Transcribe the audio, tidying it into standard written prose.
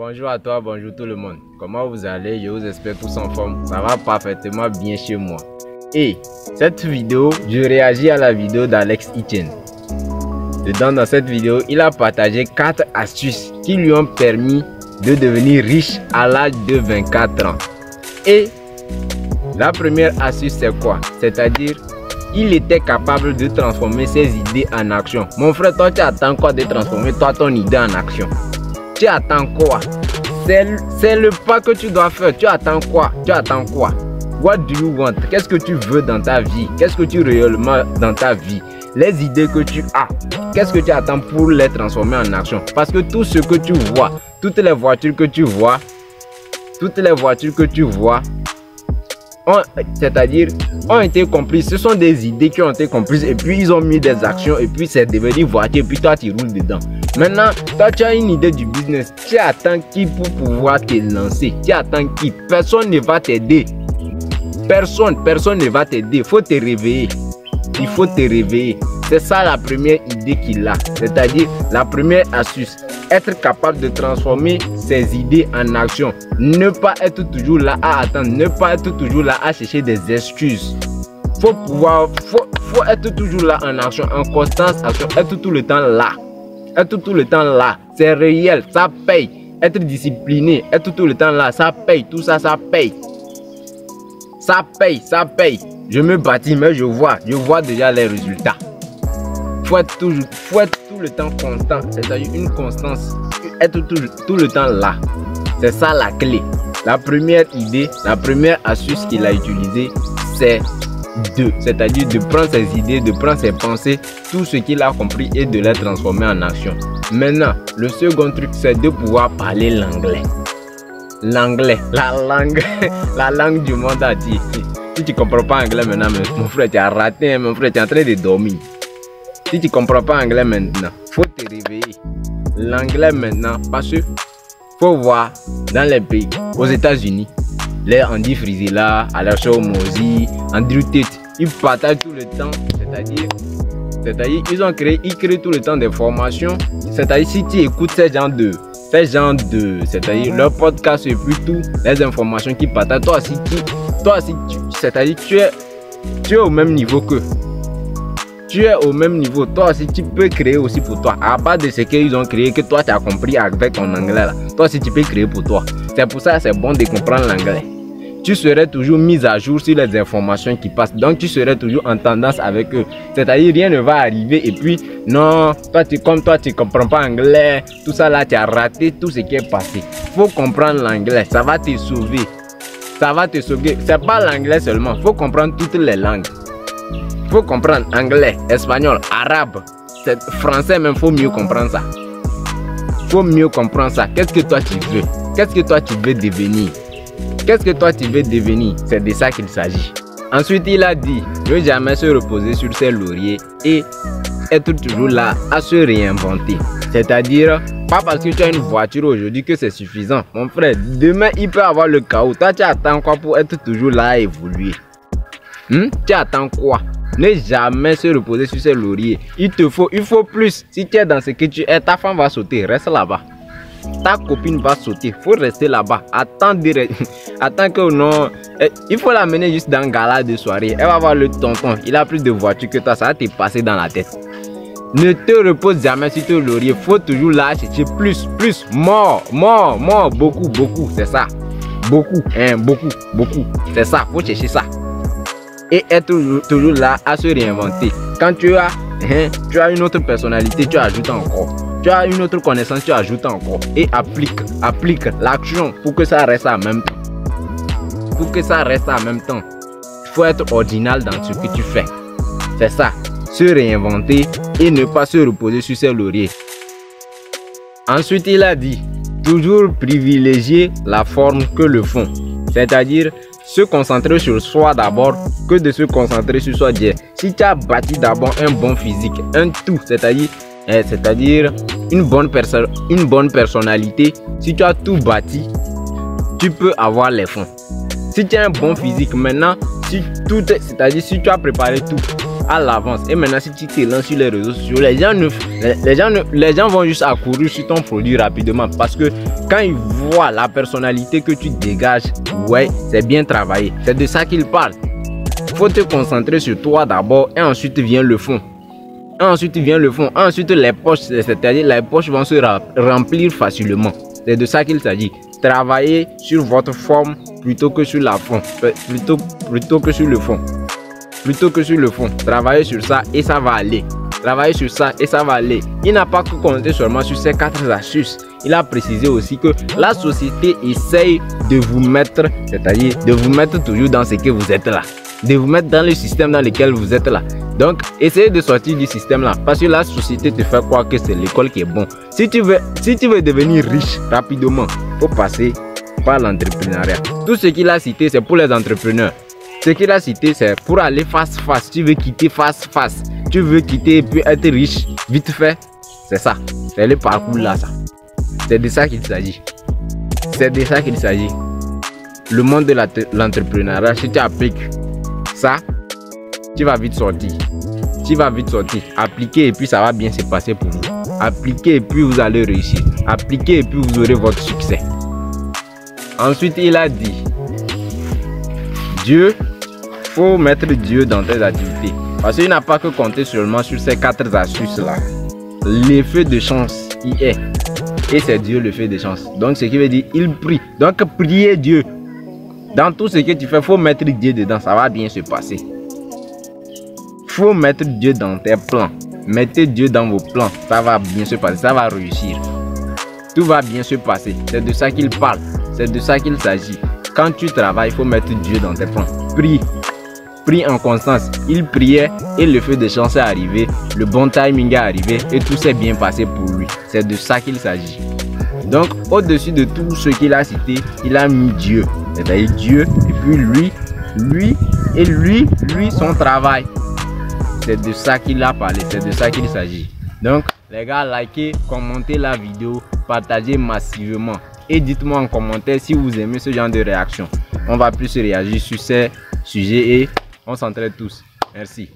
Bonjour à toi, bonjour tout le monde. Comment vous allez? Je vous espère tous en forme. Ça va parfaitement bien chez moi. Et cette vidéo, je réagis à la vidéo d'Alex Etienne. Dedans, dans cette vidéo, il a partagé 4 astuces qui lui ont permis de devenir riche à l'âge de 24 ans. Et la première astuce, c'est quoi? C'est-à-dire, il était capable de transformer ses idées en action. Mon frère, toi, tu attends quoi de transformer ton idée en action? Tu attends quoi? C'est le pas que tu dois faire. Tu attends quoi? Tu attends quoi? What do you want? Qu'est-ce que tu veux dans ta vie? Qu'est-ce que tu réellement dans ta vie? Les idées que tu as, qu'est-ce que tu attends pour les transformer en action? Parce que tout ce que tu vois, toutes les voitures que tu vois, c'est-à-dire ont été comprises. Ce sont des idées qui ont été comprises et puis ils ont mis des actions et puis c'est devenu voiture et puis toi tu roules dedans. Maintenant, toi tu as une idée du business. Tu attends qui pour pouvoir te lancer? Tu attends qui? Personne ne va t'aider. Personne ne va t'aider. Il faut te réveiller. Il faut te réveiller. C'est ça la première idée qu'il a. C'est-à-dire la première astuce. Être capable de transformer ses idées en action. Ne pas être toujours là à attendre. Ne pas être toujours là à chercher des excuses. Faut être toujours là en action, en constance action. Être tout le temps là. Être tout le temps là. C'est réel. Ça paye. Être discipliné. Être tout le temps là. Ça paye. Tout ça, ça paye. Ça paye. Ça paye. Je me bâtis, mais je vois déjà les résultats. Faut être tout le temps constant, c'est-à-dire une constance, être tout le temps là. C'est ça la clé. La première idée, la première astuce qu'il a utilisée, c'est-à-dire de prendre ses idées, de prendre ses pensées, tout ce qu'il a compris et de les transformer en action. Maintenant, le second truc, c'est de pouvoir parler l'anglais. L'anglais, la langue du monde entier. Si tu ne comprends pas anglais maintenant, mon frère, tu as raté, mon frère, tu es en train de dormir. Si tu ne comprends pas anglais maintenant, il faut te réveiller. L'anglais maintenant, parce que faut voir dans les pays, aux États-Unis, les Andy Frisella, Alessio Mosi, Andrew Tate, ils partagent tout le temps, c'est-à-dire ils créent tout le temps des formations. C'est-à-dire si tu écoutes ces gens de c'est-à-dire leur podcast et puis tout, les informations qu'ils partagent, toi aussi, c'est-à-dire tu es au même niveau que. Tu es au même niveau, toi aussi tu peux créer aussi pour toi. À part de ce qu'ils ont créé, que toi tu as compris avec ton anglais là. Toi aussi tu peux créer pour toi. C'est pour ça que c'est bon de comprendre l'anglais. Tu serais toujours mis à jour sur les informations qui passent. Donc tu serais toujours en tendance avec eux. C'est-à-dire rien ne va arriver et puis non, comme toi tu comprends pas anglais, tout ça là tu as raté tout ce qui est passé. Faut comprendre l'anglais, ça va te sauver. Ça va te sauver. C'est pas l'anglais seulement, faut comprendre toutes les langues. Faut comprendre anglais, espagnol, arabe, français même, faut mieux comprendre ça. Faut mieux comprendre ça. Qu'est-ce que toi tu veux? Qu'est-ce que toi tu veux devenir? Qu'est-ce que toi tu veux devenir? C'est de ça qu'il s'agit. Ensuite, il a dit ne jamais se reposer sur ses lauriers et être toujours là à se réinventer. C'est-à-dire, pas parce que tu as une voiture aujourd'hui que c'est suffisant. Mon frère, demain il peut avoir le chaos. Toi, tu attends quoi pour être toujours là à évoluer? Tu attends quoi? Ne jamais se reposer sur ses lauriers. Il faut plus. Si tu es dans ce que tu es, ta femme va sauter. Reste là-bas. Ta copine va sauter. Il faut rester là-bas. Attends que non. Il faut l'amener juste dans un gala de soirée. Elle va voir le tonton. Il a plus de voiture que toi. Ça va te passer dans la tête. Ne te repose jamais sur tes lauriers. Il faut toujours là chercher plus. More. Beaucoup. C'est ça. Beaucoup. C'est ça. Il faut chercher ça. Et être toujours là à se réinventer. Quand tu as une autre personnalité, tu ajoutes encore. Tu as une autre connaissance, tu ajoutes encore. Et applique l'action pour que ça reste en même temps. Il faut être original dans ce que tu fais. C'est ça. Se réinventer et ne pas se reposer sur ses lauriers. Ensuite, il a dit toujours privilégier la forme que le fond. C'est-à-dire se concentrer sur soi d'abord que de se concentrer sur soi d'hier. Si tu as bâti d'abord un bon physique, un tout, c'est-à-dire une bonne personnalité, si tu as tout bâti, tu peux avoir les fonds. Si tu as un bon physique maintenant, si tu as préparé tout, à l'avance. Et maintenant, si tu te lances sur les réseaux sociaux, les gens vont juste accourir sur ton produit rapidement. Parce que quand ils voient la personnalité que tu dégages, ouais, c'est bien travaillé. C'est de ça qu'ils parlent. Il faut te concentrer sur toi d'abord et ensuite vient le fond. Ensuite les poches, c'est-à-dire les poches vont se remplir facilement. C'est de ça qu'il s'agit. Travaillez sur votre forme plutôt que sur la fond. Plutôt que sur le fond. Travaillez sur ça et ça va aller. Il n'a pas que compter seulement sur ces 4 astuces. Il a précisé aussi que la société essaye de vous mettre, c'est-à-dire de vous mettre toujours dans ce que vous êtes là. De vous mettre dans le système dans lequel vous êtes là. Donc, essayez de sortir du système là. Parce que la société te fait croire que c'est l'école qui est bon. Si tu veux devenir riche rapidement, il faut passer par l'entrepreneuriat. Tout ce qu'il a cité, c'est pour les entrepreneurs. Ce qu'il a cité, c'est pour aller face. Tu veux quitter face. Tu veux quitter et puis être riche vite fait. C'est ça. C'est le parcours là, ça. C'est de ça qu'il s'agit. Le monde de l'entrepreneuriat, si tu appliques ça, tu vas vite sortir. Appliquez et puis ça va bien se passer pour vous. Appliquez et puis vous allez réussir. Appliquez et puis vous aurez votre succès. Ensuite, il a dit, faut mettre Dieu dans tes activités. Parce qu'il n'a pas que compter seulement sur ces 4 astuces là. L'effet de chance y est. Et c'est Dieu le fait de chance. Donc ce qui veut dire, il prie. Donc priez Dieu. Dans tout ce que tu fais, il faut mettre Dieu dedans. Ça va bien se passer. Faut mettre Dieu dans tes plans. Mettez Dieu dans vos plans. Ça va bien se passer. Ça va réussir. Tout va bien se passer. C'est de ça qu'il parle. C'est de ça qu'il s'agit. Quand tu travailles, il faut mettre Dieu dans tes plans. Prie en constance. Il priait et le feu de chance est arrivé. Le bon timing est arrivé et tout s'est bien passé pour lui. C'est de ça qu'il s'agit. Donc, au-dessus de tout ce qu'il a cité, il a mis Dieu. C'est-à-dire Dieu et puis lui, son travail. C'est de ça qu'il a parlé. C'est de ça qu'il s'agit. Donc, les gars, likez, commentez la vidéo, partagez massivement. Et dites-moi en commentaire si vous aimez ce genre de réaction. On va plus réagir sur ces sujets et on s'entraide tous. Merci.